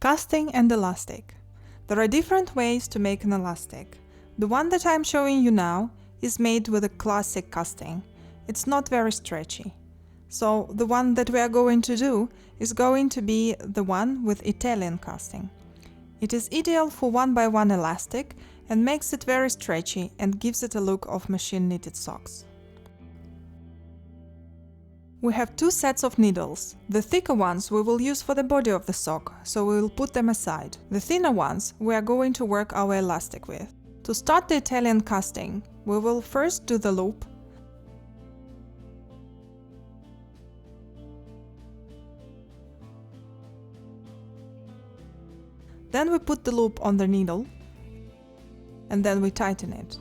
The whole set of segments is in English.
Casting and elastic. There are different ways to make an elastic. The one that I'm showing you now is made with a classic casting. It's not very stretchy. So the one that we are going to do is going to be the one with Italian casting. It is ideal for 1x1 elastic and makes it very stretchy and gives it a look of machine knitted socks. We have two sets of needles. The thicker ones we will use for the body of the sock, so we will put them aside. The thinner ones we are going to work our elastic with. To start the Italian casting, we will first do the loop. Then we put the loop on the needle, and then we tighten it.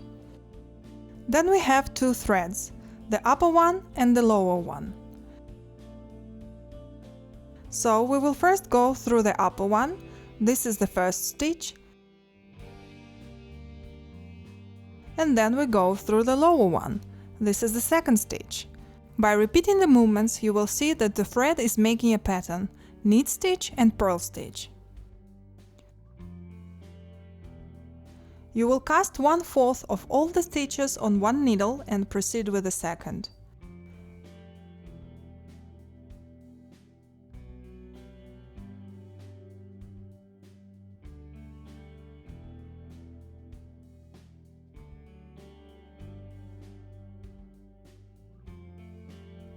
Then we have two threads, the upper one and the lower one. So we will first go through the upper one. This is the first stitch. And then we go through the lower one. This is the second stitch. By repeating the movements, you will see that the thread is making a pattern: knit stitch and purl stitch. You will cast 1/4 of all the stitches on one needle and proceed with the second.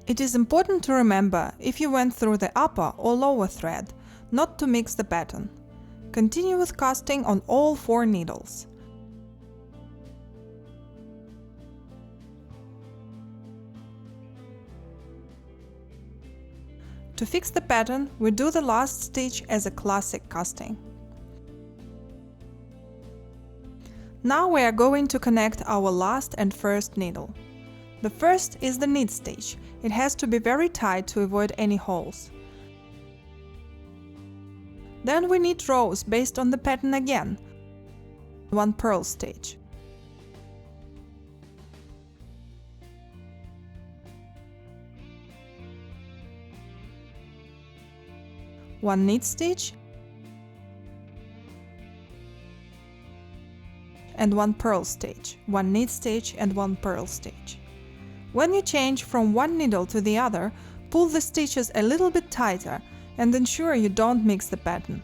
It is important to remember, if you went through the upper or lower thread, not to mix the pattern. Continue with casting on all 4 needles. To fix the pattern, we do the last stitch as a classic casting. Now we are going to connect our last and first needle. The first is the knit stitch. It has to be very tight to avoid any holes. Then we knit rows based on the pattern again. 1 purl stitch. 1 knit stitch and 1 purl stitch, 1 knit stitch and 1 purl stitch. When you change from one needle to the other, pull the stitches a little bit tighter and ensure you don't mix the pattern.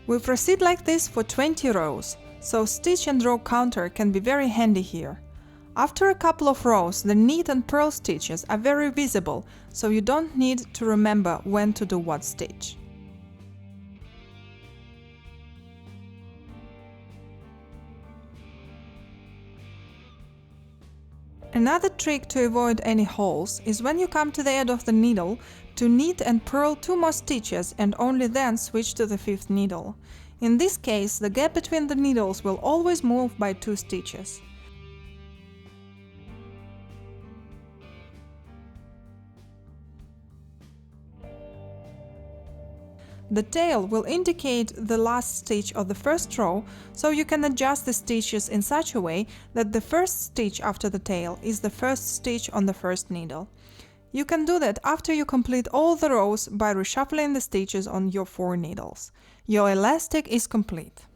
We proceed like this for 20 rows, so stitch and row counter can be very handy here. After a couple of rows, the knit and purl stitches are very visible, so you don't need to remember when to do what stitch. Another trick to avoid any holes is when you come to the end of the needle to knit and purl 2 more stitches and only then switch to the 5th needle. In this case, the gap between the needles will always move by 2 stitches. The tail will indicate the last stitch of the first row, so you can adjust the stitches in such a way that the first stitch after the tail is the first stitch on the first needle. You can do that after you complete all the rows by reshuffling the stitches on your 4 needles. Your elastic is complete.